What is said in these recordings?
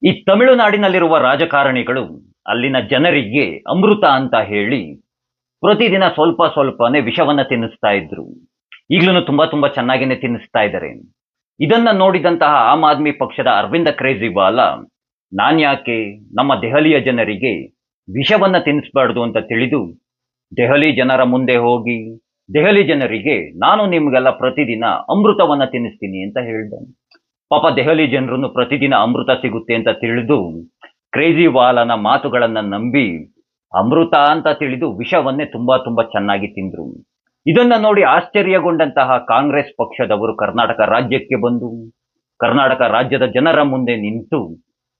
ಈ ತಮಿಳುನಾಡಿನಲ್ಲಿರುವ ರಾಜಕಾರಣಿಗಳು ಅಲ್ಲಿನ ಜನರಿಗೆ ಅಮೃತ ಅಂತ ಹೇಳಿ ಪ್ರತಿದಿನ ಸ್ವಲ್ಪ ಸ್ವಲ್ಪನೇ ವಿಷವನ್ನ ತಿನ್ನಿಸ್ತಾ ಇದ್ರು. ಈಗಲೂ ತುಂಬಾ ತುಂಬಾ ಚೆನ್ನಾಗಿನೇ ತಿನ್ನಿಸ್ತಾ ಇದ್ದಾರೆ. ಇದನ್ನ ನೋಡಿದಂತಹ ಆಮ್ ಆದ್ಮಿ ಪಕ್ಷದ ಅರವಿಂದ ಕೇಜ್ರಿವಾಲ ನಾನ್ಯಾಕೆ ನಮ್ಮ ದೆಹಲಿಯ ಜನರಿಗೆ ವಿಷವನ್ನ ತಿನ್ನಿಸಬಾರ್ದು ಅಂತ ತಿಳಿದು ದೆಹಲಿ ಜನರ ಮುಂದೆ ಹೋಗಿ ದೆಹಲಿ ಜನರಿಗೆ ನಾನು ನಿಮ್ಗೆಲ್ಲ ಪ್ರತಿದಿನ ಅಮೃತವನ್ನ ತಿನ್ನಿಸ್ತೀನಿ ಅಂತ ಹೇಳ್ದ. ಪಾಪ ದೆಹಲಿ ಜನರನ್ನು ಪ್ರತಿದಿನ ಅಮೃತ ಸಿಗುತ್ತೆ ಅಂತ ತಿಳಿದು ಕೇಜ್ರಿವಾಲನ ಮಾತುಗಳನ್ನ ನಂಬಿ ಅಮೃತ ಅಂತ ತಿಳಿದು ವಿಷವನ್ನೇ ತುಂಬಾ ತುಂಬಾ ಚೆನ್ನಾಗಿ ತಿಂದ್ರು. ಇದನ್ನ ನೋಡಿ ಆಶ್ಚರ್ಯಗೊಂಡಂತಹ ಕಾಂಗ್ರೆಸ್ ಪಕ್ಷದವರು ಕರ್ನಾಟಕ ರಾಜ್ಯಕ್ಕೆ ಬಂದು ಕರ್ನಾಟಕ ರಾಜ್ಯದ ಜನರ ಮುಂದೆ ನಿಂತು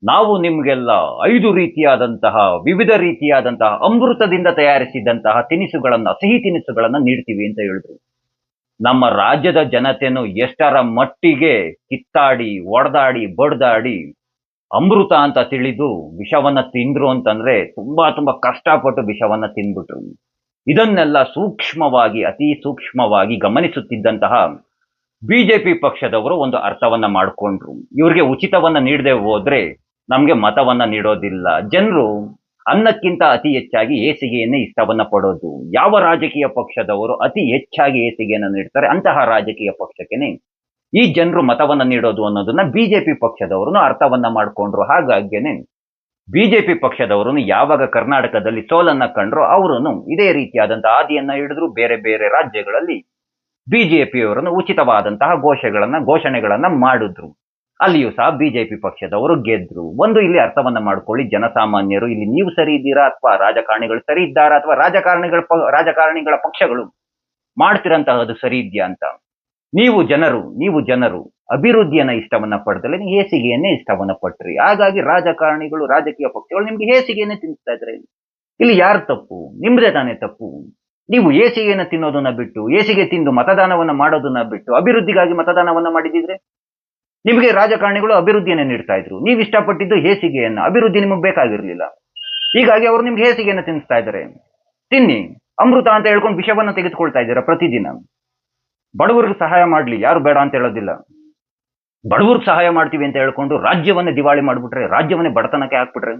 ನಾವು ನಿಮ್ಗೆಲ್ಲ 5 ರೀತಿಯಾದಂತಹ ವಿವಿಧ ರೀತಿಯಾದಂತಹ ಅಮೃತದಿಂದ ತಯಾರಿಸಿದಂತಹ ತಿನಿಸುಗಳನ್ನ ಸಿಹಿ ತಿನಿಸುಗಳನ್ನ ನೀಡ್ತೀವಿ ಅಂತ ಹೇಳಿದ್ರು. ನಮ್ಮ ರಾಜ್ಯದ ಜನತೆಯನ್ನು ಎಷ್ಟರ ಮಟ್ಟಿಗೆ ಕಿತ್ತಾಡಿ ಒಡೆದಾಡಿ ಬಡ್ದಾಡಿ ಅಮೃತ ಅಂತ ತಿಳಿದು ವಿಷವನ್ನ ತಿಂದ್ರು ಅಂತಂದ್ರೆ ತುಂಬಾ ತುಂಬಾ ಕಷ್ಟಪಟ್ಟು ವಿಷವನ್ನ ತಿಂದ್ಬಿಟ್ರು. ಇದನ್ನೆಲ್ಲ ಸೂಕ್ಷ್ಮವಾಗಿ ಅತಿ ಸೂಕ್ಷ್ಮವಾಗಿ ಗಮನಿಸುತ್ತಿದ್ದಂತಹ ಬಿಜೆಪಿ ಪಕ್ಷದವರು ಒಂದು ಅರ್ಥವನ್ನ ಮಾಡಿಕೊಂಡ್ರು. ಇವ್ರಿಗೆ ಉಚಿತವನ್ನ ನೀಡದೆ ಹೋದ್ರೆ ನಮ್ಗೆ ಮತವನ್ನ ನೀಡೋದಿಲ್ಲ. ಜನರು ಅನ್ನಕ್ಕಿಂತ ಅತಿ ಹೆಚ್ಚಾಗಿ ಏಸಿಗೆಯನ್ನೇ ಇಷ್ಟವನ್ನ ಪಡೋದು. ಯಾವ ರಾಜಕೀಯ ಪಕ್ಷದವರು ಅತಿ ಹೆಚ್ಚಾಗಿ ಏಸಿಗೆಯನ್ನ ನೀಡ್ತಾರೆ ಅಂತಹ ರಾಜಕೀಯ ಪಕ್ಷಕ್ಕೆನೆ ಈ ಜನರು ಮತವನ್ನ ನೀಡೋದು ಅನ್ನೋದನ್ನ ಬಿಜೆಪಿ ಪಕ್ಷದವರು ಅರ್ಥವನ್ನ ಮಾಡ್ಕೊಂಡ್ರು. ಹಾಗಾಗಿನೇ ಬಿಜೆಪಿ ಪಕ್ಷದವರು ಯಾವಾಗ ಕರ್ನಾಟಕದಲ್ಲಿ ಸೋಲನ್ನ ಕಂಡ್ರು ಅವರನ್ನು ಇದೇ ರೀತಿಯಾದಂತಹ ಆದಿಯನ್ನ ಹಿಡಿದ್ರು. ಬೇರೆ ಬೇರೆ ರಾಜ್ಯಗಳಲ್ಲಿ ಬಿಜೆಪಿಯವರನ್ನು ಉಚಿತವಾದಂತಹ ಘೋಷಣೆಗಳನ್ನ ಮಾಡಿದ್ರು. ಅಲ್ಲಿಯೂ ಸಹ ಬಿಜೆಪಿ ಪಕ್ಷದವರು ಗೆದ್ರು. ಒಂದು ಇಲ್ಲಿ ಅರ್ಥವನ್ನ ಮಾಡ್ಕೊಳ್ಳಿ, ಜನಸಾಮಾನ್ಯರು ಇಲ್ಲಿ ನೀವು ಸರಿ ಇದ್ದೀರಾ ಅಥವಾ ರಾಜಕಾರಣಿಗಳು ಸರಿ ಇದ್ದಾರಾ ಅಥವಾ ರಾಜಕಾರಣಿಗಳ ಪಕ್ಷಗಳು ಮಾಡ್ತಿರಂತಹದ್ದು ಸರಿ ಇದೆಯಾ ಅಂತ. ನೀವು ಜನರು ಅಭಿವೃದ್ಧಿಯನ್ನ ಇಷ್ಟವನ್ನ ಪಡೆದಲೆ ಹೇಸಿಗೆಯನ್ನೇ ಇಷ್ಟವನ್ನ ಪಟ್ರಿ. ಹಾಗಾಗಿ ರಾಜಕಾರಣಿಗಳು ರಾಜಕೀಯ ಪಕ್ಷಗಳು ನಿಮ್ಗೆ ಹೇಸಿಗೆಯನ್ನೇ ತಿನ್ನಿಸ್ತಾ ಇದ್ರೆ ಇಲ್ಲಿ ಯಾರು ತಪ್ಪು? ನಿಮ್ದೇ ತಾನೇ ತಪ್ಪು. ನೀವು ಹೇಸಿಗೆಯನ್ನ ತಿನ್ನೋದನ್ನ ಬಿಟ್ಟು ಹೇಸಿಗೆ ತಿಂದು ಮತದಾನವನ್ನ ಮಾಡೋದನ್ನ ಬಿಟ್ಟು ಅಭಿವೃದ್ಧಿಗಾಗಿ ಮತದಾನವನ್ನ ಮಾಡಿದಿದ್ರೆ ನಿಮಗೆ ರಾಜಕಾರಣಿಗಳು ಅಭಿವೃದ್ಧಿಯನ್ನ ನೀಡ್ತಾ ಇದ್ರು. ನೀವು ಇಷ್ಟಪಟ್ಟಿದ್ದು ಹೇಸಿಗೆಯನ್ನ, ಅಭಿವೃದ್ಧಿ ನಿಮಗೆ ಬೇಕಾಗಿರ್ಲಿಲ್ಲ. ಹೀಗಾಗಿ ಅವರು ನಿಮ್ಗೆ ಹೇಸಿಗೆಯನ್ನ ತಿನ್ನಿಸ್ತಾ ಇದ್ದಾರೆ. ತಿನ್ನಿ, ಅಮೃತ ಅಂತ ಹೇಳ್ಕೊಂಡು ವಿಷವನ್ನ ತೆಗೆದುಕೊಳ್ತಾ ಇದ್ದೀರಾ ಪ್ರತಿದಿನ. ಬಡವರಿಗೆ ಸಹಾಯ ಮಾಡ್ಲಿ, ಯಾರು ಬೇಡ ಅಂತ ಹೇಳೋದಿಲ್ಲ. ಬಡವರಿಗೆ ಸಹಾಯ ಮಾಡ್ತೀವಿ ಅಂತ ಹೇಳ್ಕೊಂಡು ರಾಜ್ಯವನ್ನೇ ದಿವಾಳಿ ಮಾಡ್ಬಿಟ್ರೆ, ರಾಜ್ಯವನ್ನೇ ಬಡತನಕ್ಕೆ ಹಾಕ್ಬಿಟ್ರೆ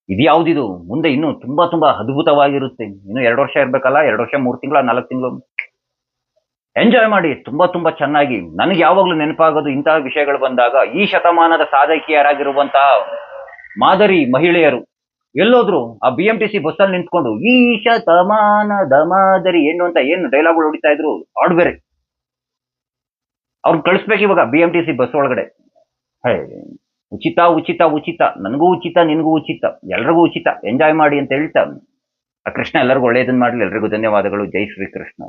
ಇದ್ಯಾವುದಿದು? ಮುಂದೆ ಇನ್ನೂ ತುಂಬಾ ತುಂಬಾ ಅದ್ಭುತವಾಗಿರುತ್ತೆ. ಇನ್ನು 2 ವರ್ಷ ಇರ್ಬೇಕಲ್ಲ, 2 ವರ್ಷ 3 ತಿಂಗಳ 4 ತಿಂಗಳು ಎಂಜಾಯ್ ಮಾಡಿ ತುಂಬಾ ತುಂಬಾ ಚೆನ್ನಾಗಿ. ನನಗೆ ಯಾವಾಗ್ಲೂ ನೆನಪಾಗೋದು ಇಂತಹ ವಿಷಯಗಳು ಬಂದಾಗ ಈ ಶತಮಾನದ ಸಾಧಕಿಯರಾಗಿರುವಂತಹ ಮಾದರಿ ಮಹಿಳೆಯರು ಎಲ್ಲೋದ್ರು ಆ BMTC ಬಸ್ಸಲ್ಲಿ ನಿಂತ್ಕೊಂಡು ಈ ಶತಮಾನದ ಮಾದರಿ ಹೆಣ್ಣು ಅಂತ ಏನು ಡೈಲಾಗ್ಗಳು ಹೊಡಿತಾ ಇದ್ರು. ಹಾಡು ಬೇರೆ ಅವ್ರು ಕಳಿಸ್ಬೇಕು ಇವಾಗ BMTC ಬಸ್ ಒಳಗಡೆ. ಹೇ, ಉಚಿತ ಉಚಿತ ಉಚಿತ, ನನಗೂ ಉಚಿತ ನಿನಗೂ ಉಚಿತ, ಎಲ್ರಿಗೂ ಉಚಿತ, ಎಂಜಾಯ್ ಮಾಡಿ ಅಂತ ಹೇಳ್ತಾ ಆ ಕೃಷ್ಣ ಎಲ್ಲರಿಗೂ ಒಳ್ಳೆಯದನ್ನ ಮಾಡಲಿ. ಎಲ್ರಿಗೂ ಧನ್ಯವಾದಗಳು. ಜೈ ಶ್ರೀ ಕೃಷ್ಣ.